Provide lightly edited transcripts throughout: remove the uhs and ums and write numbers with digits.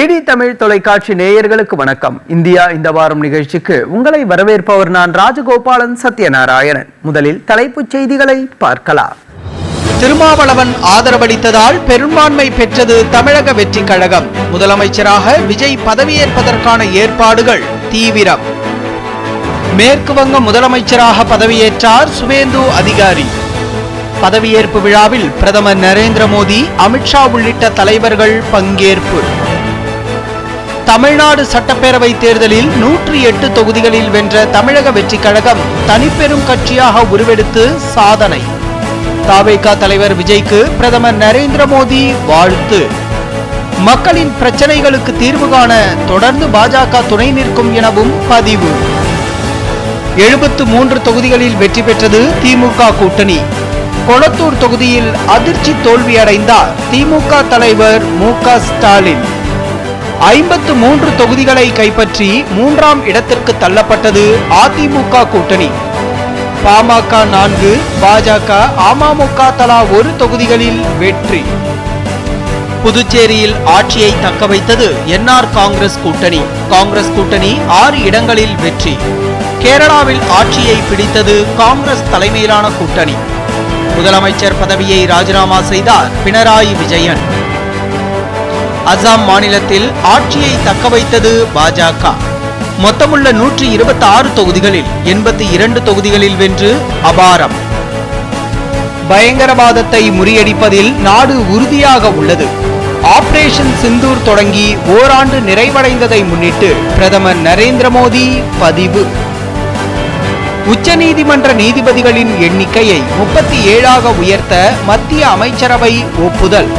DD Tamil தொலைக்காட்சி நேயர்களுக்கு வணக்கம். இந்தியா இந்த வாரம் நிகழ்ச்சிக்கு உங்களை வரவேற்பவர் நான் ராஜகோபாலன் சத்யநாராயணன். முதலில் தலைப்புச் செய்திகளை பார்க்கலாம். திருமாவளவன் ஆதரவளித்ததால் பெரும்பான்மை பெற்றது தமிழக வெற்றி கழகம். முதலமைச்சராக விஜய் பதவியேற்பதற்கான ஏற்பாடுகள் தீவிரம். மேற்கு வங்க முதலமைச்சராக பதவியேற்றார் சுவேந்து அதிகாரி. பதவியேற்பு விழாவில் பிரதமர் நரேந்திர மோடி, அமித்ஷா உள்ளிட்ட தலைவர்கள் பங்கேற்பு. தமிழ்நாடு சட்டப்பேரவை தேர்தலில் 108 தொகுதிகளில் வென்ற தமிழக வெற்றி கழகம் தனிப்பெரும் கட்சியாக உருவெடுத்து சாதனை. தவேக தலைவர் விஜய்க்கு பிரதமர் நரேந்திர மோடி வாழ்த்து. மக்களின் பிரச்சனைகளுக்கு தீர்வு காண தொடர்ந்து பாஜக துணை நிற்கும் எனவும் பதிவு. 73 தொகுதிகளில் வெற்றி பெற்றது திமுக கூட்டணி. கொளத்தூர் தொகுதியில் அதிர்ச்சி தோல்வியடைந்தார் திமுக தலைவர் மு.க. ஸ்டாலின். 53 தொகுதிகளை கைப்பற்றி 3ஆம் இடத்திற்கு தள்ளப்பட்டது அதிமுக கூட்டணி. பாமக 4, பாஜக, அமமுக தலா 1 தொகுதிகளில் வெற்றி. புதுச்சேரியில் ஆட்சியை தக்க வைத்தது என்ஆர் காங்கிரஸ் கூட்டணி. காங்கிரஸ் கூட்டணி 6 இடங்களில் வெற்றி. கேரளாவில் ஆட்சியை பிடித்தது காங்கிரஸ் தலைமையிலான கூட்டணி. முதலமைச்சர் பதவியை ராஜினாமா செய்தார் பினராயி விஜயன். அசாம் மாநிலத்தில் ஆட்சியை தக்க வைத்தது பாஜக. மொத்தமுள்ள 126 தொகுதிகளில் 82 தொகுதிகளில் வென்று அபாரம். பயங்கரவாதத்தை முறியடிப்பதில் நாடு உறுதியாக உள்ளது. ஆபரேஷன் சிந்தூர் தொடங்கி ஓராண்டு நிறைவடைந்ததை முன்னிட்டு பிரதமர் நரேந்திர மோடி பதிவு. உச்சநீதிமன்ற நீதிபதிகளின் எண்ணிக்கையை 37ஆக உயர்த்த மத்திய அமைச்சரவை ஒப்புதல்.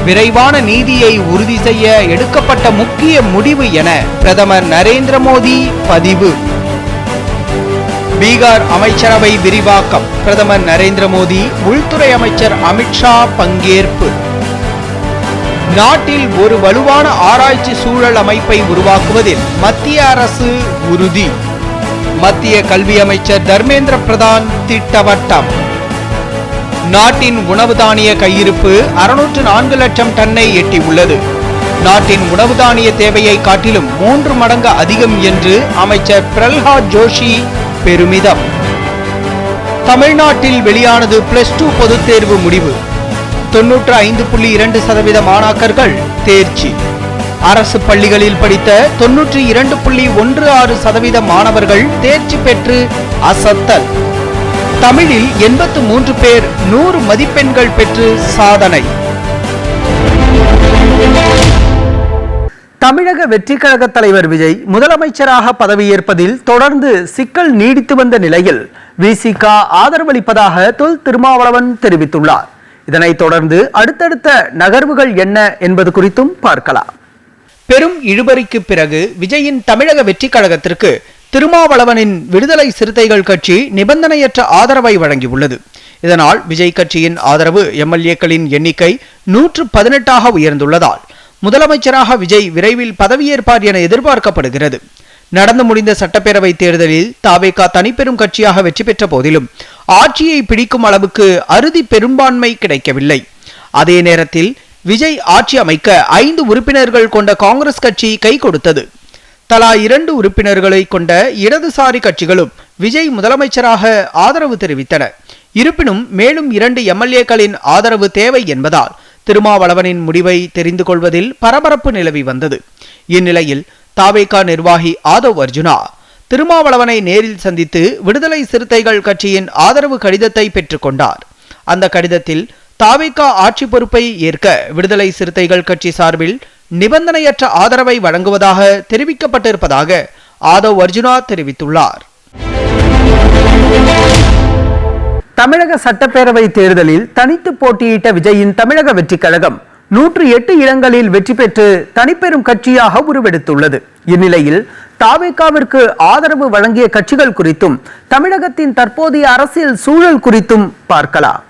விரைவான நீதியை உறுதி செய்ய எடுக்கப்பட்ட முக்கிய முடிவு என பிரதமர் நரேந்திர மோடி பதிவு. பீகார் அமைச்சரவை விரிவாக்கம். பிரதமர் நரேந்திர மோடி, உள்துறை அமைச்சர் அமித்ஷா பங்கேற்பு. நாட்டில் ஒரு வலுவான ஆராய்ச்சி சூழல் அமைப்பை உருவாக்குவதில் மத்திய அரசு உறுதி. மத்திய கல்வி அமைச்சர் தர்மேந்திர பிரதான் திட்டவட்டம். நாட்டின் உணவு தானிய கையிருப்பு 604 லட்சம் டன்னை எட்டியுள்ளது. நாட்டின் உணவு தானிய தேவையை காட்டிலும் 3 மடங்கு அதிகம் என்று அமைச்சர் பிரல்ஹாத் ஜோஷி பெருமிதம். தமிழ்நாட்டில் வெளியானது +2 பொதுத் தேர்வு முடிவு. 95.2% மாணாக்கர்கள் தேர்ச்சி. அரசு பள்ளிகளில் படித்த 92.16% மாணவர்கள் தேர்ச்சி பெற்று அசத்தல். தமிழில் 83 பேர் 100 மதிப்பெண்கள் பெற்று சாதனை. தமிழக வெற்றி கழக தலைவர் விஜய் முதலமைச்சராக பதவியேற்பதில் தொடர்ந்து சிக்கல் நீடித்து வந்த நிலையில் விசிக ஆதரவளிப்பதாக தொல் திருமாவளவன் தெரிவித்துள்ளார். இதனைத் தொடர்ந்து அடுத்தடுத்த நகர்வுகள் என்ன என்பது குறித்தும் பார்க்கலாம். பெரும் இழுபறிக்கு பிறகு விஜயின் தமிழக வெற்றி கழகத்திற்கு திருமாவளவனின் விடுதலை சிறுத்தைகள் கட்சி நிபந்தனையற்ற ஆதரவை வழங்கியுள்ளது. இதனால் விஜய் கட்சியின் ஆதரவு எம்எல்ஏக்களின் எண்ணிக்கை 118ஆக உயர்ந்துள்ளதால் முதலமைச்சராக விஜய் விரைவில் பதவியேற்பார் என எதிர்பார்க்கப்படுகிறது. நடந்து முடிந்த சட்டப்பேரவை தேர்தலில் தவேக தனிப்பெரும் கட்சியாக வெற்றி பெற்ற போதிலும் ஆட்சியை பிடிக்கும் அளவுக்கு அறுதி பெரும்பான்மை கிடைக்கவில்லை. அதே நேரத்தில் விஜய் ஆட்சி அமைக்க 5 உறுப்பினர்கள் கொண்ட காங்கிரஸ் கட்சி கை கொடுத்தது. தலா 2 உறுப்பினர்களை கொண்ட இடதுசாரி கட்சிகளும் விஜய் முதலமைச்சராக ஆதரவு தெரிவித்தன. இருப்பினும் மேலும் 2 எம்எல்ஏக்களின் ஆதரவு தேவை என்பதால் திருமாவளவனின் முடிவை தெரிந்து கொள்வதில் பரபரப்பு நிலவி வந்தது. இந்நிலையில் தவேக நிர்வாகி ஆதவ் அர்ஜுனா திருமாவளவனை நேரில் சந்தித்து விடுதலை சிறுத்தைகள் கட்சியின் ஆதரவு கடிதத்தை பெற்றுக்கொண்டார். அந்த கடிதத்தில் தவேக ஆட்சி பொறுப்பை ஏற்க விடுதலை சிறுத்தைகள் கட்சி சார்பில் நிபந்தனையற்ற ஆதரவை வழங்குவதாக தெரிவிக்கப்பட்டிருப்பதாக ஆதவ் அர்ஜுனா தெரிவித்துள்ளார். தமிழக சட்டப்பேரவை தேர்தலில் தனித்து போட்டியிட்ட விஜயின் தமிழக வெற்றி கழகம் 108 இடங்களில் வெற்றி பெற்று தனிப்பெரும் கட்சியாக உருவெடுத்துள்ளது. இந்நிலையில் தவேகவிற்கு ஆதரவு வழங்கிய கட்சிகள் குறித்தும் தமிழகத்தின் தற்போதைய அரசியல் சூழல் குறித்தும் பார்க்கலாம்.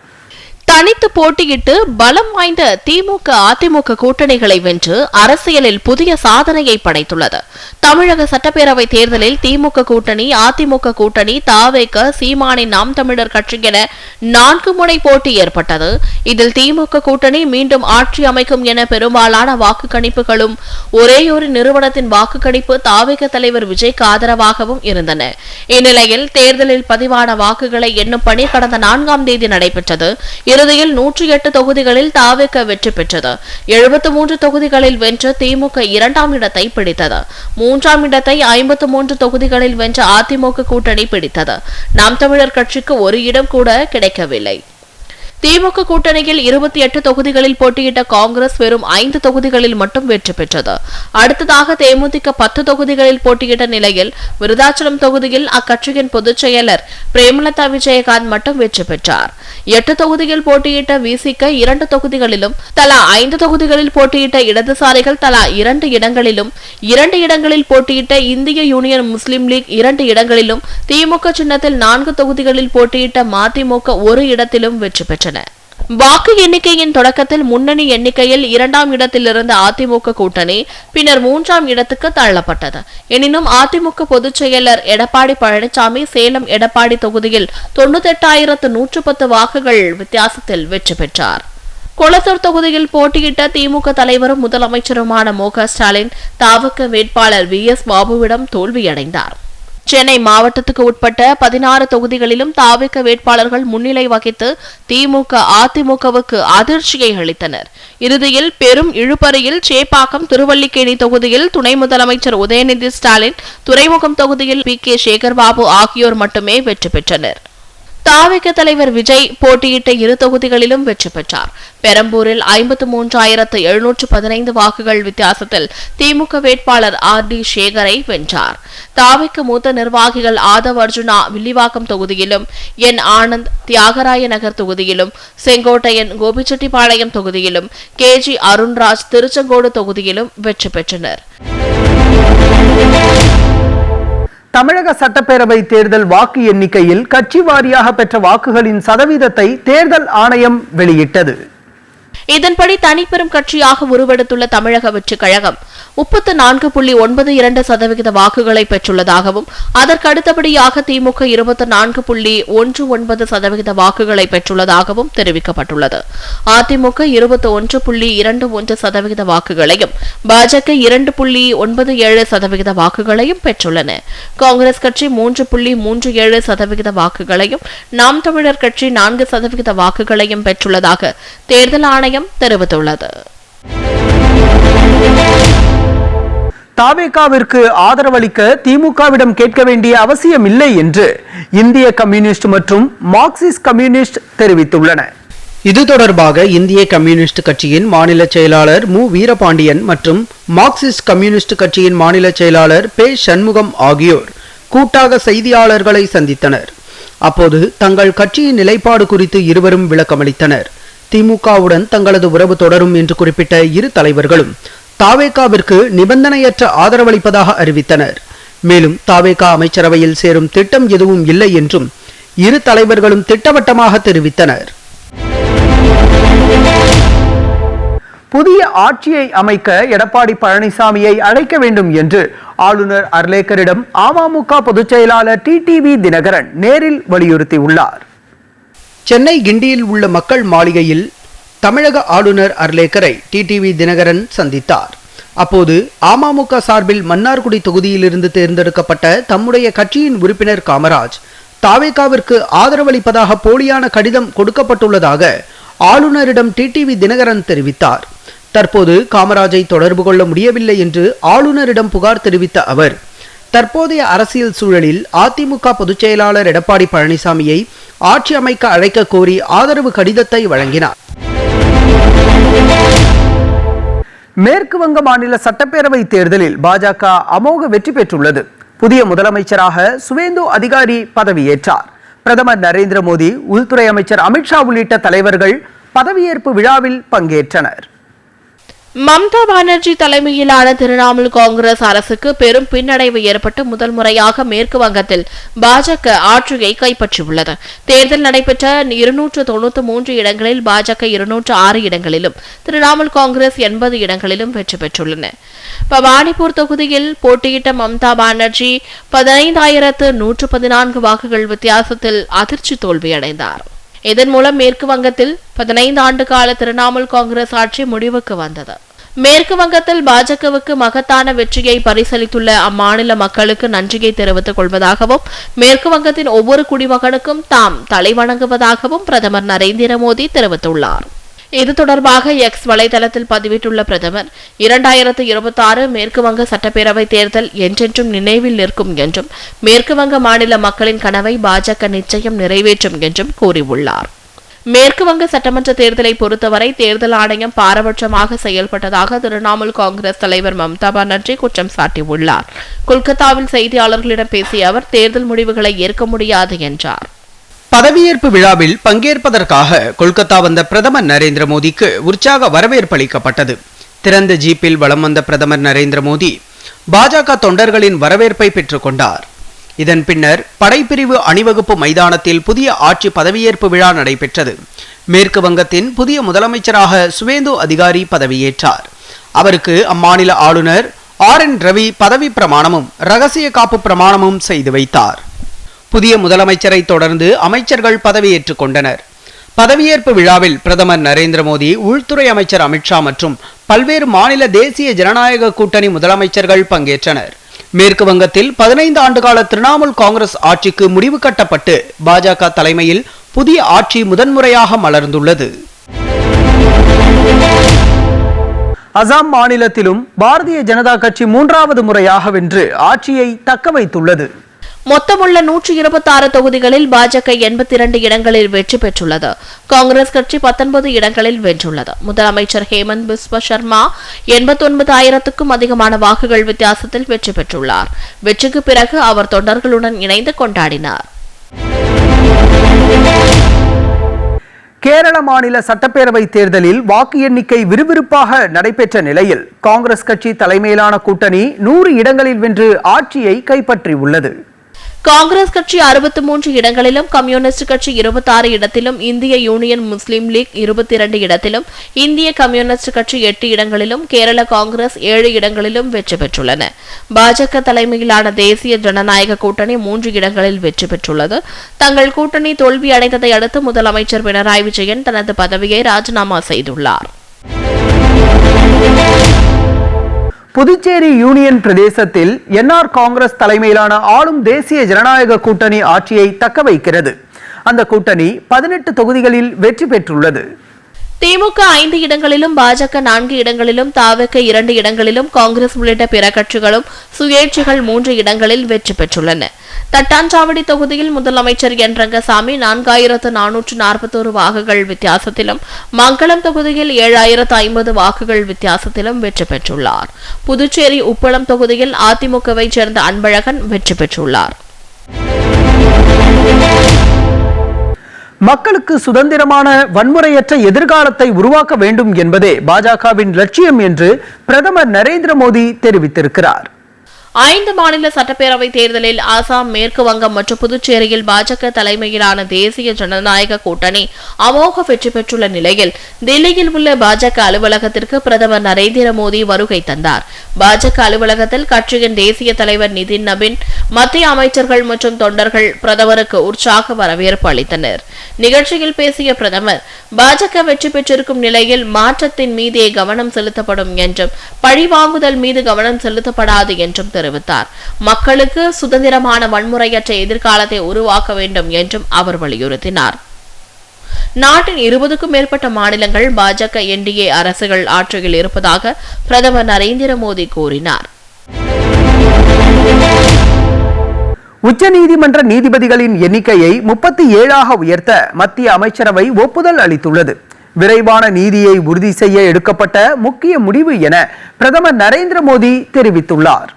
தனித்து போட்டியிட்டு பலம் வாய்ந்த திமுக அதிமுக கூட்டணிகளை வென்று அரசியலில் புதிய சாதனையை படைத்துள்ளது. தமிழக சட்டப்பேரவை தேர்தலில் திமுக கூட்டணி, அதிமுக கூட்டணி, தாவேக, சீமானின் நாம் தமிழர் கட்சி என 4 முனை போட்டி ஏற்பட்டது. இதில் திமுக கூட்டணி மீண்டும் ஆட்சி அமைக்கும் என பெரும்பாலான வாக்கு கணிப்புகளும் ஒரேயொரு நிறுவனத்தின் வாக்கு கணிப்பு தாவேக தலைவர் விஜய்க்கு ஆதரவாகவும் இருந்தன. இந்நிலையில் தேர்தலில் பதிவான வாக்குகளை எண்ணும் பணி கடந்த 4ஆம் தேதி நடைபெற்றது. இறுதியில் 108 தொகுதிகளில் தாவேக வெற்றி பெற்றது. 73 தொகுதிகளில் வென்று திமுக 2ஆம் இடத்தை பிடித்தது. 3ஆம் இடத்தை 53 தொகுதிகளில் வென்ற அதிமுக கூட்டணி பிடித்தது. நாம் தமிழர் கட்சிக்கு ஒரு இடம் கூட கிடைக்கவில்லை. திமுக கூட்டணியில் 28 தொகுதிகளில் போட்டியிட்ட காங்கிரஸ் வெறும் 5 தொகுதிகளில் மட்டும் வெற்றி பெற்றது. அடுத்ததாக தேமுதிக 10 தொகுதிகளில் போட்டியிட்ட நிலையில் விருதாச்சலம் தொகுதியில் அக்கட்சியின் பொதுச் செயலர் பிரேமலதா விஜயகாந்த் மட்டும் வெற்றி பெற்றார். 8 தொகுதியில் போட்டியிட்ட விசிக 2 தொகுதிகளிலும், தலா 5 தொகுதிகளில் போட்டியிட்ட இடதுசாரிகள் தலா 2 இடங்களிலும், 2 இடங்களில் போட்டியிட்ட இந்திய யூனியன் முஸ்லீம் லீக் 2 இடங்களிலும், திமுக சின்னத்தில் 4 தொகுதிகளில் போட்டியிட்ட மதிமுக 1 இடத்திலும் வெற்றி பெற்றன. வாக்கு எண்ணிக்கையின் தொடக்கத்தில் முன்னணி எண்ணிக்கையில் 2ஆம் இடத்திலிருந்த அதிமுக கூட்டணி பின்னர் 3ஆம் இடத்துக்கு தள்ளப்பட்டது. எனினும் அதிமுக பொதுச் செயலர் எடப்பாடி பழனிசாமி சேலம் எடப்பாடி தொகுதியில் 98,110 வாக்குகள் வித்தியாசத்தில் வெற்றி பெற்றார். கொளத்தூர் தொகுதியில் போட்டியிட்ட திமுக தலைவரும் முதலமைச்சருமான மு.க. ஸ்டாலின் தாவக வேட்பாளர் VS பாபுவிடம் தோல்வியடைந்தார். சென்னை மாவட்டத்துக்கு உட்பட்ட 16 தொகுதிகளிலும் தாவேக வேட்பாளர்கள் முன்னிலை வகித்து திமுக அதிமுகவுக்கு அதிர்ச்சியை அளித்தனர். இறுதியில் பெரும் இழுபறியில் சேப்பாக்கம், திருவல்லிக்கேணி தொகுதியில் துணை முதலமைச்சர் உதயநிதி ஸ்டாலின், துறைமுகம் தொகுதியில் PK சேகர்பாபு ஆகியோர் மட்டுமே வெற்றி பெற்றனர். தாவேக தலைவர் விஜய் போட்டியிட்ட 2 தொகுதிகளிலும் வெற்றி பெற்றார். பெரம்பூரில் 53,715 வாக்குகள் வித்தியாசத்தில் திமுக வேட்பாளர் RD சேகரை வென்றார். தாவேக மூத்த நிர்வாகிகள் ஆதவ் அர்ஜுனா வில்லிவாக்கம் தொகுதியிலும், என் ஆனந்த் தியாகராய நகர் தொகுதியிலும், செங்கோட்டையன் கோபிச்செட்டிப்பாளையம் தொகுதியிலும், KG அருண்ராஜ் திருச்செங்கோடு தொகுதியிலும் வெற்றி பெற்றனர். தமிழக சட்டப்பேரவை தேர்தல் வாக்கு எண்ணிக்கையில் கட்சி வாரியாக பெற்ற வாக்குகளின் சதவீதத்தை தேர்தல் ஆணையம் வெளியிட்டது. இதன்படி தனிப்பெரும் கட்சியாக உருவெடுத்துள்ள தமிழக வெற்றிக் கழகம் 34.92% வாக்குகளை பெற்றுள்ளதாகவும், அதற்கு அடுத்தபடியாக திமுக 24.19% வாக்குகளை பெற்றுள்ளதாகவும் தெரிவிக்கப்பட்டுள்ளது. அதிமுக 21.21% வாக்குகளையும், பாஜக 2.97% வாக்குகளையும் பெற்றுள்ளன. காங்கிரஸ் கட்சி 3.37% வாக்குகளையும், நாம் தமிழர் கட்சி 4% வாக்குகளையும் பெற்றுள்ளதாக தேர்தல் ஆணையம் தெரிவித்துள்ளது. தாவேகாவிற்கு ஆதரவளிக்க திமுகவிடம் கேட்க வேண்டிய அவசியம் இல்லை என்று இந்திய கம்யூனிஸ்ட் மற்றும் மார்க்சிஸ்ட் கம்யூனிஸ்ட் தெரிவித்துள்ளன. இது தொடர்பாக இந்திய கம்யூனிஸ்ட் கட்சியின் மாநில செயலாளர் மு வீரபாண்டியன் மற்றும் மார்க்சிஸ்ட் கம்யூனிஸ்ட் கட்சியின் மாநில செயலாளர் பே சண்முகம் ஆகியோர் கூட்டாக செய்தியாளர்களை சந்தித்தனர். அப்போது தங்கள் கட்சியின் நிலைப்பாடு குறித்து இருவரும் விளக்கமளித்தனர். திமுகவுடன் தங்களது உறவு தொடரும் என்று குறிப்பிட்ட இரு தலைவர்களும் தாவேகாவிற்கு நிபந்தனையற்ற ஆதரவளிப்பதாக அறிவித்தனர். மேலும் தாவேகா அமைச்சரவையில் சேரும் திட்டம் எதுவும் இல்லை என்றும் இரு தலைவர்களும் திட்டவட்டமாக தெரிவித்தனர். புதிய ஆட்சியை அமைக்க எடப்பாடி பழனிசாமியை அழைக்க வேண்டும் என்று ஆளுநர் அர்லேக்கரிடம் அமமுக பொதுச் செயலாளர் TTV தினகரன் நேரில் வலியுறுத்தியுள்ளார். சென்னை கிண்டியில் உள்ள மக்கள் மாளிகையில் தமிழக ஆளுநர் அர்லேக்கரை TTV தினகரன் சந்தித்தார். அப்போது அமமுக சார்பில் மன்னார்குடி தொகுதியிலிருந்து தேர்ந்தெடுக்கப்பட்ட தம்முடைய கட்சியின் உறுப்பினர் காமராஜ் தாவேகாவிற்கு ஆதரவளிப்பதாக போலியான கடிதம் கொடுக்கப்பட்டுள்ளதாக ஆளுநரிடம் TTV தினகரன் தெரிவித்தார். தற்போது காமராஜை தொடர்பு கொள்ள முடியவில்லை என்று ஆளுநரிடம் புகார் தெரிவித்த அவர், தற்போதைய அரசியல் சூழலில் அதிமுக பொதுச் செயலாளர் எடப்பாடி பழனிசாமியை ஆட்சி அமைக்க அழைக்க கோரி ஆதரவு கடிதத்தை வழங்கினார். மேற்கு வங்க மாநில சட்டப்பேரவை தேர்தலில் பாஜக அமோக வெற்றி பெற்றுள்ளது. புதிய முதலமைச்சராக சுவேந்து அதிகாரி பதவியேற்றார். பிரதமர் நரேந்திர மோடி, உள்துறை அமைச்சர் அமித்ஷா உள்ளிட்ட தலைவர்கள் பதவியேற்பு விழாவில் பங்கேற்றனர். மம்தா பானர்ஜி தலைமையிலான திரிணாமுல் காங்கிரஸ் அரசுக்கு பெரும் பின்னடைவு ஏற்பட்டு முதல் முறையாக மேற்கு வங்கத்தில் பாஜக ஆட்சியை கைப்பற்றியுள்ளது. தேர்தல் நடைபெற்ற 293 இடங்களில் பாஜக 206 இடங்களிலும் திரிணாமுல் காங்கிரஸ் 80 இடங்களிலும் வெற்றி பெற்றுள்ளன. பவானிபூர் தொகுதியில் போட்டியிட்ட மம்தா பானர்ஜி 15,114 வாக்குகள் வித்தியாசத்தில் அதிர்ச்சி தோல்வியடைந்தார். இதன் மூலம் மேற்கு வங்கத்தில் 15 ஆண்டு கால திரிணாமுல் காங்கிரஸ் ஆட்சி முடிவுக்கு வந்தது. மேற்கு வங்கத்தில் பாஜகவுக்கு மகத்தான வெற்றியை பரிசளித்துள்ள அம்மாநில மக்களுக்கு நன்றியை தெரிவித்துக் கொள்வதாகவும் மேற்கு வங்கத்தின் ஒவ்வொரு குடிமகனுக்கும் தாம் தலைவணங்குவதாகவும் பிரதமர் நரேந்திர மோடி தெரிவித்துள்ளார். இது தொடர்பாக எக்ஸ் வலைதளத்தில் பதிவிட்டுள்ள பிரதமர் 2026 மேற்கு வங்க சட்டப்பேரவை தேர்தல் என்றென்றும் நினைவில் நிற்கும் என்றும் மேற்கு வங்க மாநில மக்களின் கனவை பாஜக நிச்சயம் நிறைவேற்றும் என்றும் கூறியுள்ளார். மேற்கு வங்க சட்டமன்ற தேர்தலை பொறுத்தவரை தேர்தல் ஆணையம் பாரபட்சமாக செயல்பட்டதாக திரிணாமுல் காங்கிரஸ் தலைவர் மம்தா பானர்ஜி குற்றம் சாட்டியுள்ளார். கொல்கத்தாவில் செய்தியாளர்களிடம் பேசிய அவர் தேர்தல் முடிவுகளை ஏற்க முடியாது என்றார். பதவியேற்பு விழாவில் பங்கேற்பதற்காக கொல்கத்தா வந்த பிரதமர் நரேந்திர மோடிக்கு உற்சாக வரவேற்பு அளிக்கப்பட்டது. திறந்த ஜீப்பில் வலம் வந்த பிரதமர் நரேந்திர மோடி பாஜக தொண்டர்களின் வரவேற்பை பெற்றுக் கொண்டார். இதன் பின்னர் படைப்பிரிவு அணிவகுப்பு மைதானத்தில் புதிய ஆட்சி பதவியேற்பு விழா நடைபெற்றது. மேற்கு வங்கத்தின் புதிய முதலமைச்சராக சுவேந்து அதிகாரி பதவியேற்றார். அவருக்கு அம்மாநில ஆளுநர் RN ரவி பதவி பிரமாணமும் ரகசிய காப்பு பிரமாணமும் செய்து வைத்தார். புதிய முதலமைச்சரை தொடர்ந்து அமைச்சர்கள் பதவியேற்றுக் கொண்டனர். பதவியேற்பு விழாவில் பிரதமர் நரேந்திர மோடி, உள்துறை அமைச்சர் அமித்ஷா மற்றும் பல்வேறு மாநில தேசிய ஜனநாயக கூட்டணி முதலமைச்சர்கள் பங்கேற்றனர். மேற்கு வங்கத்தில் 15 ஆண்டுகால திரிணாமுல் காங்கிரஸ் ஆட்சிக்கு முடிவு கட்டப்பட்டு பாஜக தலைமையில் புதிய ஆட்சி முதன்முறையாக மலர்ந்துள்ளது. அசாம் மாநிலத்திலும் பாரதிய ஜனதா கட்சி 3வது முறையாக வென்று ஆட்சியை தக்க வைத்துள்ளது. மொத்தமுள்ள 126 தொகுதிகளில் பாஜக 82 இடங்களில் வெற்றி பெற்றுள்ளது. காங்கிரஸ் கட்சி 19 இடங்களில் வென்றுள்ளது. முதலமைச்சர் ஹேமந்த் பிஸ்வ சர்மா 89,000க்கும் அதிகமான வாக்குகள் வித்தியாசத்தில் வெற்றி பெற்றுள்ளார். வெற்றிக்கு பிறகு அவர் தொண்டர்களுடன் இணைந்து கொண்டாடினார். கேரள மாநில சட்டப்பேரவை தேர்தலில் வாக்கு எண்ணிக்கை விறுவிறுப்பாக நடைபெற்ற நிலையில் காங்கிரஸ் கட்சி தலைமையிலான கூட்டணி 100 இடங்களில் வென்று ஆட்சியை கைப்பற்றியுள்ளது. காங்கிரஸ் கட்சி 63 இடங்களிலும், கம்யூனிஸ்ட் கட்சி 26 இடத்திலும், இந்திய யூனியன் முஸ்லீம் லீக் 22 இடத்திலும், இந்திய கம்யூனிஸ்ட் கட்சி 8 இடங்களிலும், கேரள காங்கிரஸ் 7 இடங்களிலும் வெற்றி பெற்றுள்ளன. பாஜக தலைமையிலான தேசிய ஜனநாயக கூட்டணி 3 இடங்களில் வெற்றி பெற்றுள்ளது. தங்கள் கூட்டணி தோல்வி அடைந்ததை அடுத்து முதலமைச்சர் பினராயி விஜயன் தனது பதவியை ராஜினாமா செய்துள்ளார். புதுச்சேரி யூனியன் பிரதேசத்தில் NR காங்கிரஸ் தலைமையிலான ஆளும் தேசிய ஜனநாயக கூட்டணி ஆட்சியை தக்க வைக்கிறது. அந்த கூட்டணி 18 தொகுதிகளில் வெற்றி பெற்றுள்ளது. திமுக 5 இடங்களிலும், பாஜக 4 இடங்களிலும், தவிக 2 இடங்களிலும், காங்கிரஸ் உள்ளிட்ட பிற கட்சிகளும் சுயேட்சைகள் 3 இடங்களில் வெற்றி பெற்றுள்ளன. தட்டாஞ்சாவடி தொகுதியில் முதலமைச்சர் என் ரங்கசாமி 4,441 வாக்குகள் வித்தியாசத்திலும், மங்களம் தொகுதியில் 7,050 வாக்குகள் வித்தியாசத்திலும் வெற்றி பெற்றுள்ளார். புதுச்சேரி உப்பளம் தொகுதியில் அதிமுகவை சேர்ந்த அன்பழகன் வெற்றி பெற்றுள்ளார். மக்களுக்கு சுதந்திரமான வன்முறையற்ற எதிர்காலத்தை உருவாக்க வேண்டும் என்பதே பாஜகவின் லட்சியம் என்று பிரதமர் நரேந்திர மோடி தெரிவித்திருக்கிறார். 5 மாநில சட்டப்பேரவை தேர்தலில் ஆசாம், மேற்கு வங்கம் மற்றும் புதுச்சேரியில் பாஜக தலைமையிலான தேசிய ஜனநாயக கூட்டணி அமோக வெற்றி பெற்றுள்ள நிலையில் தில்லியில் உள்ள பாஜக அலுவலகத்திற்கு பிரதமர் நரேந்திர மோடி வருகை தந்தார். பாஜக அலுவலகத்தில் கட்சியின் தேசிய தலைவர் நிதின் நபின், மத்திய அமைச்சர்கள் மற்றும் தொண்டர்கள் பிரதமருக்கு உற்சாக வரவேற்பு அளித்தனர். நிகழ்ச்சியில் பேசிய பிரதமர், பாஜக வெற்றி பெற்றிருக்கும் நிலையில் மாற்றத்தின் மீதே கவனம் செலுத்தப்படும் என்றும் பழிவாங்குதல் மீது கவனம் செலுத்தப்படாது என்றும் தெரிவித்தார். மக்களுக்கு சுதந்திரமான வன்முறையற்ற எதிர்காலத்தை உருவாக்க வேண்டும் என்றும் அவர் வலியுறுத்தினார். நாட்டின் 20க்கும் மேற்பட்ட மாநிலங்கள் பாஜக NDA அரசுகள் ஆட்சியில் இருப்பதாக பிரதமர் நரேந்திர மோடி கூறினார். உச்சநீதிமன்ற நீதிபதிகளின் எண்ணிக்கையை 37ஆக உயர்த்த மத்திய அமைச்சரவை ஒப்புதல் அளித்துள்ளது. விரைவான நீதியை உறுதி செய்ய எடுக்கப்பட்ட முக்கிய முடிவு என பிரதமர் நரேந்திர மோடி தெரிவித்துள்ளார்.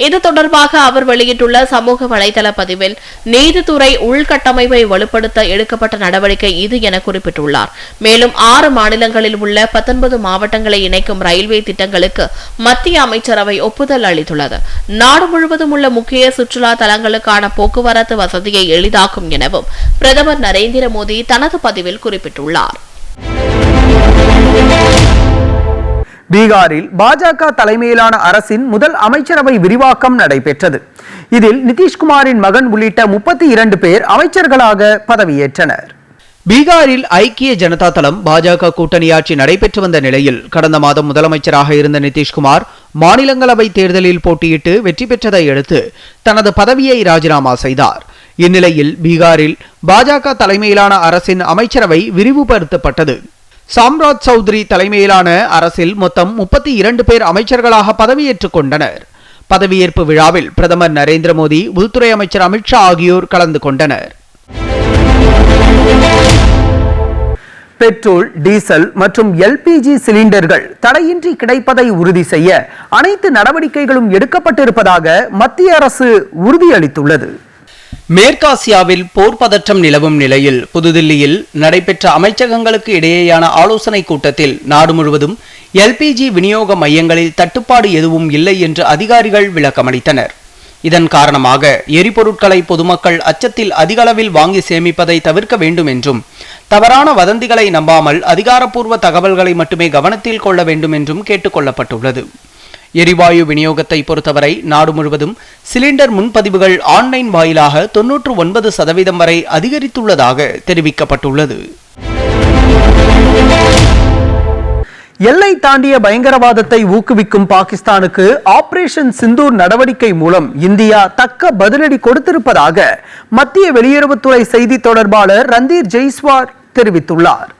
இது தொடர்பாக அவர் வெளியிட்டுள்ள சமூக வலைதள பதிவில் நீதித்துறை உள்கட்டமைப்பை வலுப்படுத்த எடுக்கப்பட்ட நடவடிக்கை இது என குறிப்பிட்டுள்ளார். மேலும் 6 மாநிலங்களில் உள்ள 19 மாவட்டங்களை இணைக்கும் ரயில்வே திட்டங்களுக்கு மத்திய அமைச்சரவை ஒப்புதல் அளித்துள்ளது. நாடு முழுவதும் உள்ள முக்கிய சுற்றுலா தலங்களுக்கான போக்குவரத்து வசதியை எளிதாக்கும் எனவும் பிரதமர் நரேந்திர மோடி தனது பதிவில் குறிப்பிட்டுள்ளார். பீகாரில் பாஜக தலைமையிலான அரசின் முதல் அமைச்சரவை விரிவாக்கம் நடைபெற்றது. இதில் நிதிஷ்குமாரின் மகன் உள்ளிட்ட 32 பேர் அமைச்சர்களாக பதவியேற்றனர். பீகாரில் ஐக்கிய ஜனதா தளம் பாஜக கூட்டணி ஆட்சி நடைபெற்று வந்த நிலையில் கடந்த மாதம் முதலமைச்சராக இருந்த நிதிஷ்குமார் மாநிலங்களவை தேர்தலில் போட்டியிட்டு வெற்றி பெற்றதை அடுத்து தனது பதவியை ராஜினாமா செய்தார். இந்நிலையில் பீகாரில் பாஜக தலைமையிலான அரசின் அமைச்சரவை விரிவுபடுத்தப்பட்டது. சாம்ராஜ் சௌத்ரி தலைமையிலான அரசில் மொத்தம் 32 பேர் அமைச்சர்களாக பதவியேற்றுக் கொண்டனர். பதவியேற்பு விழாவில் பிரதமர் நரேந்திர மோடி, உள்துறை அமைச்சர் அமித்ஷா ஆகியோர் கலந்து கொண்டனர். பெட்ரோல், டீசல் மற்றும் எல்பிஜி சிலிண்டர்கள் தடையின்றி கிடைப்பதை உறுதி செய்ய அனைத்து நடவடிக்கைகளும் எடுக்கப்பட்டிருப்பதாக மத்திய அரசு உறுதியளித்துள்ளது. மேற்காசியாவில் போர் பதற்றம் நிலவும் நிலையில் புதுதில்லியில் நடைபெற்ற அமைச்சகங்களுக்கு இடையேயான ஆலோசனைக் கூட்டத்தில் நாடு முழுவதும் எல்பிஜி விநியோக மையங்களில் தட்டுப்பாடு எதுவும் இல்லை என்று அதிகாரிகள் விளக்கமளித்தனர். இதன் காரணமாக எரிபொருட்களை பொதுமக்கள் அச்சத்தில் அதிகளவில் வாங்கி சேமிப்பதை தவிர்க்க வேண்டும் என்றும் தவறான வதந்திகளை நம்பாமல் அதிகாரப்பூர்வ தகவல்களை மட்டுமே கவனத்தில் கொள்ள வேண்டும் என்றும் கேட்டுக் கொள்ளப்பட்டுள்ளது. எரிவாயு விநியோகத்தை பொறுத்தவரை நாடு முழுவதும் சிலிண்டர் முன்பதிவுகள் ஆன்லைன் வாயிலாக 99% வரை அதிகரித்துள்ளதாக தெரிவிக்கப்பட்டுள்ளது. எல்லை தாண்டிய பயங்கரவாதத்தை ஊக்குவிக்கும் பாகிஸ்தானுக்கு ஆபரேஷன் சிந்தூர் நடவடிக்கை மூலம் இந்தியா தக்க பதிலடி கொடுத்திருப்பதாக மத்திய வெளியுறவுத்துறை செய்தி தொடர்பாளர் ரந்தீர் ஜெய்ஸ்வால் தெரிவித்துள்ளார்.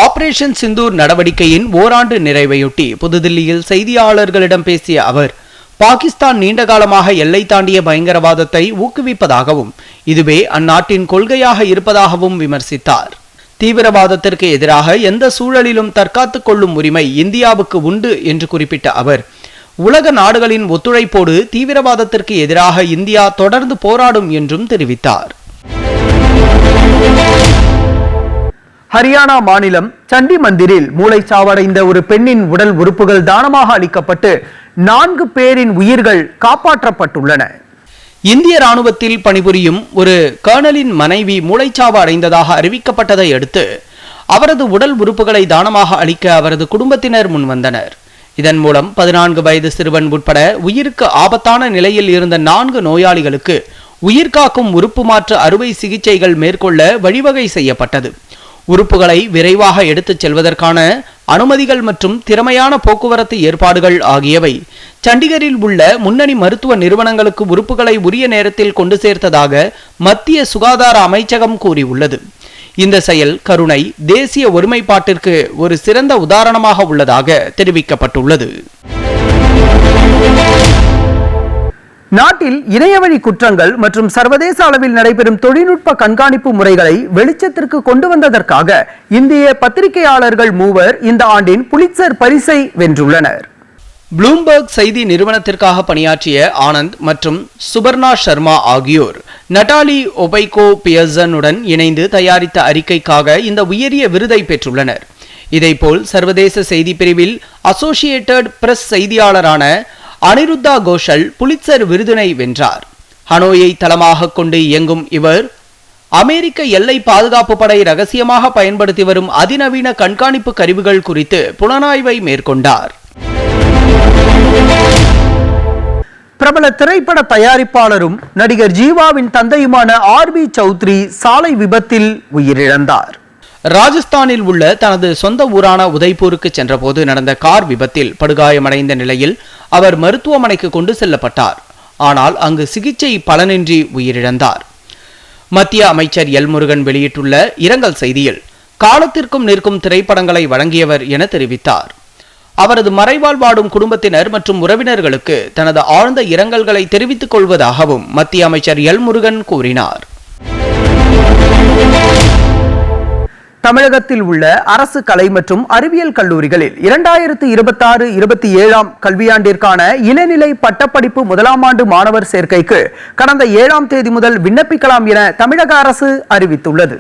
ஆபரேஷன் சிந்தூர் நடவடிக்கையின் ஓராண்டு நிறைவையொட்டி புதுதில்லியில் செய்தியாளர்களிடம் பேசிய அவர், பாகிஸ்தான் நீண்டகாலமாக எல்லை தாண்டிய பயங்கரவாதத்தை ஊக்குவிப்பதாகவும் இதுவே அந்நாட்டின் கொள்கையாக இருப்பதாகவும் விமர்சித்தார். தீவிரவாதத்திற்கு எதிராக எந்த சூழலிலும் தற்காத்துக் கொள்ளும் உரிமை இந்தியாவுக்கு உண்டு என்று குறிப்பிட்ட அவர், உலக நாடுகளின் ஒத்துழைப்போடு தீவிரவாதத்திற்கு எதிராக இந்தியா தொடர்ந்து போராடும் என்றும் தெரிவித்தார். ஹரியானா மாநிலம் சண்டி மந்திரில் மூளைச்சாவடைந்த ஒரு பெண்ணின் உடல் உறுப்புகள் தானமாக அளிக்கப்பட்டு 4 பேரின் உயிர்கள் காப்பாற்றப்பட்டுள்ளன. இந்திய ராணுவத்தில் பணிபுரியும் ஒரு கர்னலின் மனைவி மூளைச்சாவு அடைந்ததாக அறிவிக்கப்பட்டதை அடுத்து அவரது உடல் உறுப்புகளை தானமாக அளிக்க அவரது குடும்பத்தினர் முன்வந்தனர். இதன் மூலம் 14 வயது சிறுவன் உட்பட உயிருக்கு ஆபத்தான நிலையில் இருந்த 4 நோயாளிகளுக்கு உயிர்காக்கும் உறுப்பு மாற்று அறுவை சிகிச்சைகள் மேற்கொள்ள வழிவகை செய்யப்பட்டது. உறுப்புகளை விரைவாக எடுத்துச் செல்வதற்கான அனுமதிகள் மற்றும் திறமையான போக்குவரத்து ஏற்பாடுகள் ஆகியவை சண்டிகரில் உள்ள முன்னணி மருத்துவ நிறுவனங்களுக்கு உறுப்புகளை உரிய நேரத்தில் கொண்டு சேர்த்ததாக மத்திய சுகாதார அமைச்சகம் கூறியுள்ளது. இந்த செயல் கருணை, தேசிய ஒருமைப்பாட்டிற்கு ஒரு சிறந்த உதாரணமாக உள்ளதாக தெரிவிக்கப்பட்டுள்ளது. நாட்டில் இணையவழி குற்றங்கள் மற்றும் சர்வதேச அளவில் நடைபெறும் தொழில்நுட்ப கண்காணிப்பு முறைகளை வெளிச்சத்திற்கு கொண்டு வந்ததற்காக இந்திய பத்திரிகையாளர்கள் 3 இந்த ஆண்டின் புலிட்சர் பரிசை வென்றுள்ளனர். ப்ளூம்பர்க் செய்தி நிறுவனத்திற்காக பணியாற்றிய ஆனந்த் மற்றும் சுபர்ணா சர்மா ஆகியோர் நட்டாலி ஒபைகோ பியர்சனுடன் இணைந்து தயாரித்த அறிக்கைக்காக இந்த உயரிய விருதை பெற்றுள்ளனர். இதேபோல் சர்வதேச செய்தி பிரிவில் அசோசியேட்டட் பிரஸ் செய்தியாளரான அனிருத்தா கோஷல் புலிட்சர் விருதினை வென்றார். ஹனோயை தளமாக கொண்டு இயங்கும் இவர் அமெரிக்க எல்லை பாதுகாப்பு படை ரகசியமாக பயன்படுத்தி வரும் அதிநவீன கண்காணிப்பு கருவிகள் குறித்து புலனாய்வை மேற்கொண்டார். பிரபல திரைப்பட தயாரிப்பாளரும் நடிகர் ஜீவாவின் தந்தையுமான ஆர்பி சௌத்ரி சாலை விபத்தில் உயிரிழந்தார். ராஜஸ்தானில் உள்ள தனது சொந்த ஊரான உதய்பூருக்கு சென்றபோது நடந்த கார் விபத்தில் படுகாயமடைந்த நிலையில் அவர் மருத்துவமனைக்கு கொண்டு செல்லப்பட்டார். ஆனால் அங்கு சிகிச்சை பலனின்றி உயிரிழந்தார். மத்திய அமைச்சர் எல் முருகன் வெளியிட்டுள்ள இரங்கல் செய்தியில், காலத்திற்கும் நிற்கும் திரைப்படங்களை வழங்கியவர் என தெரிவித்தார். அவரது மறைவால் வாடும் குடும்பத்தினர் மற்றும் உறவினர்களுக்கு தனது ஆழ்ந்த இரங்கல்களை தெரிவித்துக் கொள்வதாகவும் மத்திய அமைச்சர் எல் முருகன் கூறினார். தமிழகத்தில் உள்ள அரசு கலை மற்றும் அறிவியல் கல்லூரிகளில் 2026-27 கல்வியாண்டிற்கான இளநிலை பட்டப்படிப்பு முதலாம் ஆண்டு மாணவர் சேர்க்கைக்கு கடந்த 7ஆம் தேதி முதல் விண்ணப்பிக்கலாம் என தமிழக அரசு அறிவித்துள்ளது.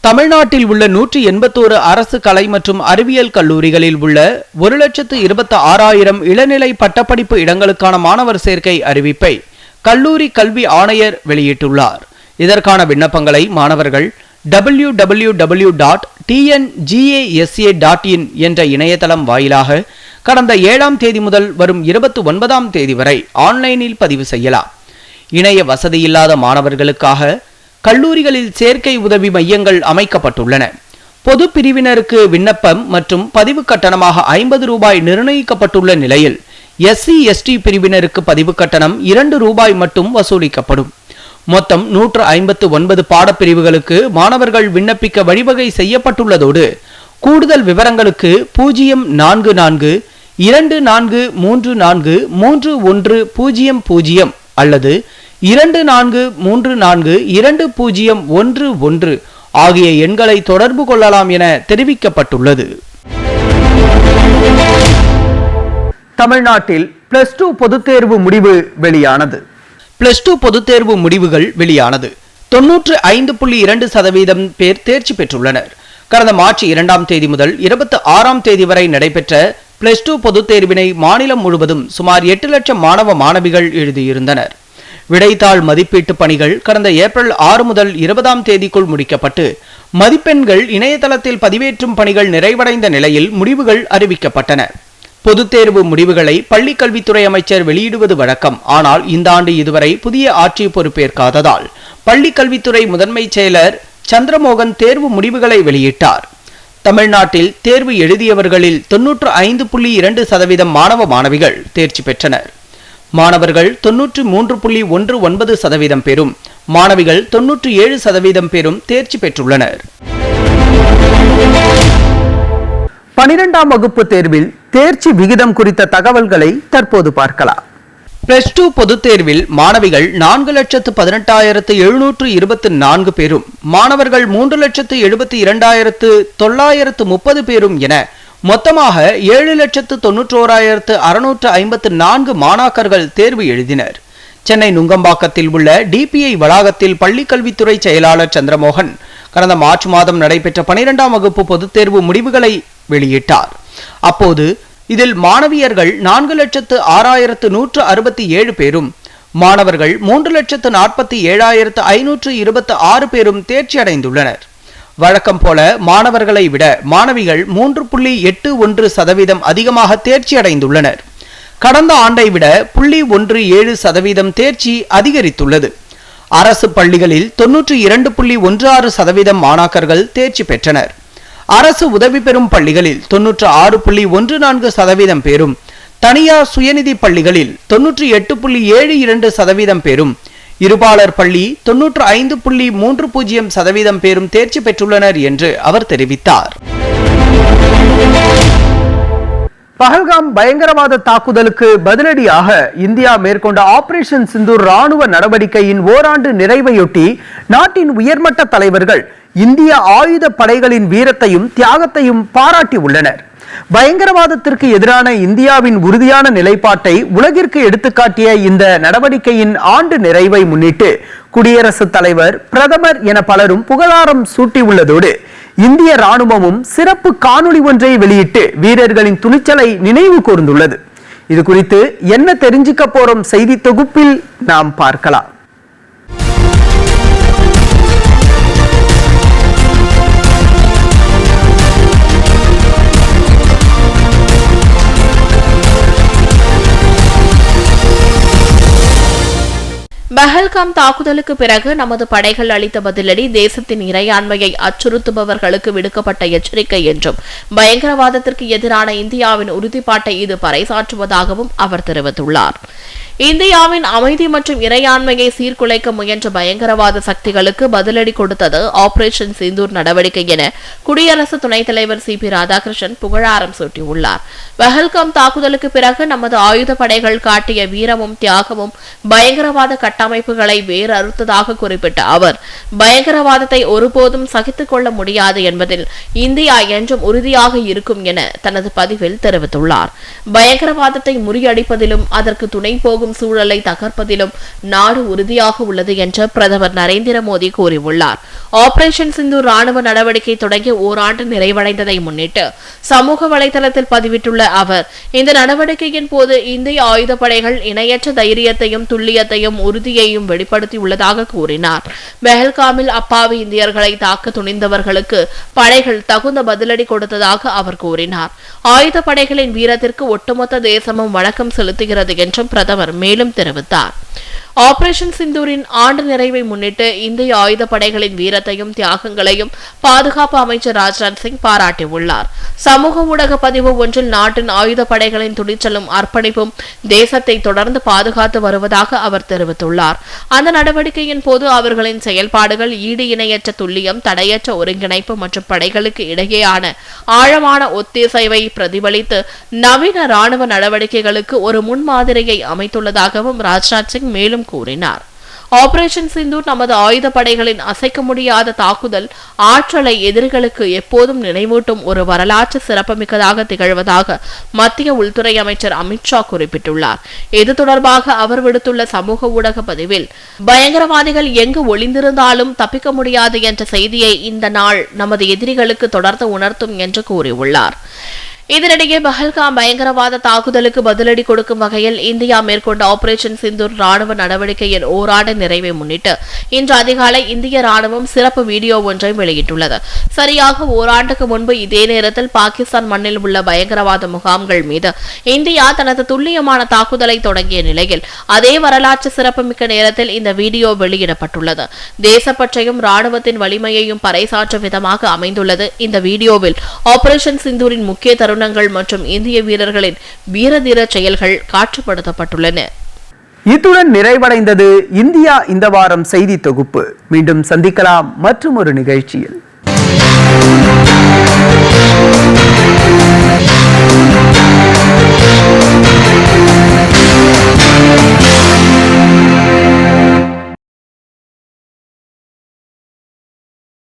தமிழ்நாட்டில் உள்ள 181 அரசு கலை மற்றும் அறிவியல் கல்லூரிகளில் உள்ள 1,26,000 இளநிலை பட்டப்படிப்பு இடங்களுக்கான மாணவர் சேர்க்கை அறிவிப்பை கல்லூரி கல்வி ஆணையர் வெளியிட்டுள்ளார். இதற்கான விண்ணப்பங்களை மாணவர்கள் www.tngasa.in என்ற இணையதளம் வாயிலாக கடந்த 7ஆம் தேதி முதல் வரும் 29ஆம் தேதி வரை ஆன்லைனில் பதிவு செய்யலாம். இணைய வசதி இல்லாத மாணவர்களுக்காக கல்லூரிகளில் சேர்க்கை உதவி மையங்கள் அமைக்கப்பட்டுள்ளன. பொது பிரிவினருக்கு விண்ணப்பம் மற்றும் பதிவு கட்டணமாக 50 ரூபாய் நிர்ணயிக்கப்பட்டுள்ள நிலையில் SC/ST பிரிவினருக்கு பதிவு கட்டணம் 2 ரூபாய் மட்டும் வசூலிக்கப்படும். மொத்தம் 159 பாடப்பிரிவுகளுக்கு மாணவர்கள் விண்ணப்பிக்க வழிவகை செய்யப்பட்டுள்ளதோடு கூடுதல் விவரங்களுக்கு 0434343100 அல்லது 24342011 ஆகிய எண்களை தொடர்பு கொள்ளலாம் என தெரிவிக்கப்பட்டுள்ளது. தமிழ்நாட்டில் +2 பொதுத் தேர்வு முடிவு வெளியானது. +2 பொதுத் தேர்வு முடிவுகள் வெளியானது. 95.2% பேர் தேர்ச்சி பெற்றுள்ளனர். கடந்த மார்ச் 2ஆம் தேதி முதல் 26ஆம் தேதி வரை நடைபெற்ற +2 பொதுத் தேர்வினை மாநிலம் முழுவதும் சுமார் 8 லட்சம் மாணவ மாணவிகள் எழுதியிருந்தனர். விடைத்தாள் மதிப்பீட்டு பணிகள் கடந்த ஏப்ரல் 6 முதல் 20ஆம் தேதிக்குள் முடிக்கப்பட்டு மதிப்பெண்கள் இணையதளத்தில் பதிவேற்றும் பணிகள் நிறைவடைந்த நிலையில் முடிவுகள் அறிவிக்கப்பட்டன. பொதுத் தேர்வு முடிவுகளை பள்ளிக் கல்வித்துறை அமைச்சர் வெளியிடுவது வழக்கம். ஆனால் இந்த ஆண்டு இதுவரை புதிய ஆட்சி பொறுப்பேற்காததால் பள்ளிக் கல்வித்துறை முதன்மை செயலர் சந்திரமோகன் தேர்வு முடிவுகளை வெளியிட்டார். தமிழ்நாட்டில் தேர்வு எழுதியவர்களில் 95.2% மாணவ மாணவிகள் தேர்ச்சி பெற்றனர். மாணவர்கள் 93.19% பேரும் மாணவிகள் 97% பேரும் தேர்ச்சி பெற்றுள்ளனர். 12ஆம் வகுப்பு தேர்வில் தேர்ச்சி விகிதம் குறித்த தகவல்களை தற்போது பார்க்கலாம். +2 பொதுத் தேர்வில் மாணவிகள் 4,18,724 பேரும் மாணவர்கள் 3,72,930 பேரும் என மொத்தமாக 7,91,654 மாணாக்கர்கள் தேர்வு எழுதினர். சென்னை நுங்கம்பாக்கத்தில் உள்ள DPI வளாகத்தில் பள்ளிக்கல்வித்துறை செயலாளர் சந்திரமோகன் கடந்த மார்ச் மாதம் நடைபெற்ற 12ஆம் வகுப்பு பொதுத் தேர்வு முடிவுகளை வெளியிட்டார். அப்போது இதில் மாணவியர்கள் 4,06,167 பேரும் மாணவர்கள் 3,47,526 பேரும் தேர்ச்சி அடைந்துள்ளனர். வழக்கம் போல மாணவர்களை விட மாணவிகள் 3.81% அதிகமாக தேர்ச்சி அடைந்துள்ளனர். கடந்த ஆண்டை விட 0.17% தேர்ச்சி அதிகரித்துள்ளது. அரசு பள்ளிகளில் 92.16% மாணாக்கர்கள் தேர்ச்சி பெற்றனர். அரசு உதவி பெறும் பள்ளிகளில் 96.14% பேரும் தனியார் சுயநிதி பள்ளிகளில் 98.72% பேரும் இருபாலர் பள்ளி 95.30% பேரும் தேர்ச்சி பெற்றுள்ளனர் என்று அவர் தெரிவித்தார். பஹல்காம் பயங்கரவாத தாக்குதலுக்கு பதிலடியாக இந்தியா மேற்கொண்ட ஆபரேஷன் சிந்தூர் ராணுவ நடவடிக்கையின் ஓராண்டு நிறைவையொட்டி நாட்டின் உயர்மட்ட தலைவர்கள் இந்திய ஆயுத படைகளின் வீரத்தையும் தியாகத்தையும் பாராட்டி உள்ளனர். பயங்கரவாதத்திற்கு எதிரான இந்தியாவின் உறுதியான நிலைப்பாட்டை உலகிற்கு எடுத்துக்காட்டிய இந்த நடவடிக்கையின் ஆண்டு நிறைவை முன்னிட்டு குடியரசுத் தலைவர், பிரதமர் என பலரும் புகழாரம் சூட்டியுள்ளதோடு இந்திய ராணுவமும் சிறப்பு காணொளி ஒன்றை வெளியிட்டு வீரர்களின் துணிச்சலை நினைவு கூர்ந்துள்ளது. இது குறித்து என்ன தெரிஞ்சுக்க போறோம் செய்தி தொகுப்பில் நாம் பார்க்கலாம். பஹல்காம் தாக்குதலுக்கு பிறகு நமது படைகள் அளித்த பதிலடி தேசத்தின் இறையாண்மையை அச்சுறுத்துபவர்களுக்கு விடுக்கப்பட்ட எச்சரிக்கை என்றும் பயங்கரவாதத்திற்கு எதிரான இந்தியாவின் உறுதிப்பாட்டை இது பறைசாற்றுவதாகவும் அவர் தெரிவித்துள்ளார். இந்தியாவின் அமைதி மற்றும் இறையாண்மையை சீர்குலைக்க முயன்ற பயங்கரவாத சக்திகளுக்கு பதிலடி கொடுத்தது ஆபரேஷன் சிந்தூர் நடவடிக்கை என குடியரசு துணைத் தலைவர் சி.பி. ராதாகிருஷ்ணன் புகழாரம் சூட்டியுள்ளார். பஹல்காம் தாக்குதலுக்கு பிறகு நமது ஆயுதப்படைகள் காட்டிய வீரமும் தியாகமும் பயங்கரவாத கட்டமைப்புகளை வேறறுத்ததாக குறிப்பிட்ட அவர், பயங்கரவாதத்தை ஒருபோதும் சகித்துக் கொள்ள முடியாது என்பதில் இந்தியா என்றும் உறுதியாக இருக்கும் என தனது பதிவில் தெரிவித்துள்ளார். பயங்கரவாதத்தை முறியடிப்பதிலும் அதற்கு துணை போகும் சூழலை தகர்ப்பதிலும் நாடு உறுதியாக உள்ளது என்று பிரதமர் நரேந்திர மோடி கூறியுள்ளார். ஆபரேஷன் சிந்தூர் ராணுவ நடவடிக்கை தொடங்கி ஓராண்டு நிறைவடைந்ததை முன்னிட்டு சமூக வலைதளத்தில் பதிவிட்டுள்ள அவர், இந்த நடவடிக்கையின் போது இந்திய ஆயுதப்படைகள் இணையற்ற தைரியத்தையும் துல்லியத்தையும் உறுதியையும் வெளிப்படுத்தியுள்ளதாக கூறினார். பெஹல்காமில் அப்பாவி இந்தியர்களை தாக்க துணிந்தவர்களுக்கு படைகள் தகுந்த பதிலடி கொடுத்ததாக அவர் கூறினார். ஆயுதப்படைகளின் வீரத்திற்கு ஒட்டுமொத்த தேசமும் வணக்கம் செலுத்துகிறது என்றும் பிரதமர் மேலும் தெரிவித்தார். ஆபரேஷன் சிந்தூரின் ஆண்டு நிறைவை முன்னிட்டு இந்திய ஆயுதப்படைகளின் வீரத்தையும் தியாகங்களையும் பாதுகாப்பு அமைச்சர் ராஜ்நாத் சிங் பாராட்டியுள்ளார். சமூக ஊடக பதிவு ஒன்றில் நாட்டின் ஆயுதப்படைகளின் துணிச்சலும் அர்ப்பணிப்பும் தேசத்தை தொடர்ந்து பாதுகாத்து வருவதாக அவர் தெரிவித்துள்ளார். அந்த நடவடிக்கையின் போது அவர்களின் செயல்பாடுகள் ஈடு இணையற்ற துல்லியம், தடையற்ற ஒருங்கிணைப்பு மற்றும் படைகளுக்கு இடையேயான ஆழமான ஒத்திசைவை பிரதிபலித்து நவீன ராணுவ நடவடிக்கைகளுக்கு ஒரு முன்மாதிரியை அமைத்துள்ளதாகவும் ராஜ்நாத் சிங் மேலும் கூறினார். ஆபரேஷன் சிந்தூர் நமது ஆயுதப்படைகளின் அசைக்க முடியாத தாக்குதல் ஆற்றலை எதிரிகளுக்கு எப்போதும் நினைவூட்டும் ஒரு வரலாற்று சிறப்புமிக்கதாக திகழ்வதாக மத்திய உள்துறை அமைச்சர் அமித்ஷா குறிப்பிட்டுள்ளார். இது தொடர்பாக அவர் விடுத்துள்ள சமூக ஊடக பதிவில், பயங்கரவாதிகள் எங்கு ஒளிந்திருந்தாலும் தப்பிக்க முடியாது என்ற செய்தியை இந்த நாள் நமது எதிரிகளுக்கு தொடர்ந்து உணர்த்தும் என்று கூறியுள்ளார். இதனிடையே பஹல்காம் பயங்கரவாத தாக்குதலுக்கு பதிலடி கொடுக்கும் வகையில் இந்தியா மேற்கொண்ட ஆபரேஷன் சிந்தூர் ராணுவ நடவடிக்கையின் ஓராண்டு நிறைவை முன்னிட்டு இன்று அதிகாலை இந்திய ராணுவம் சிறப்பு வீடியோ ஒன்றை வெளியிட்டுள்ளது. சரியாக ஓராண்டுக்கு முன்பு இதே நேரத்தில் பாகிஸ்தான் மண்ணில் உள்ள பயங்கரவாத முகாம்கள் மீது இந்தியா தனது துல்லியமான தாக்குதலை தொடங்கிய நிலையில் அதே வரலாற்று சிறப்புமிக்க நேரத்தில் இந்த வீடியோ வெளியிடப்பட்டுள்ளது. தேசப்பற்றையும் ராணுவத்தின் வலிமையையும் பறைசாற்றும் விதமாக அமைந்துள்ளது. இந்த வீடியோவில் ஆபரேஷன் சிந்தூரின் முக்கிய தருணங்கள் மற்றும் இந்திய வீரர்களின் வீரதீர செயல்கள் காட்சிப்படுத்தப்பட்டுள்ளன. இத்துடன் நிறைவடைந்தது இந்தியா இந்த வாரம் செய்தி தொகுப்பு. மீண்டும் சந்திக்கலாம் மற்றும் ஒரு நிகழ்ச்சியில்.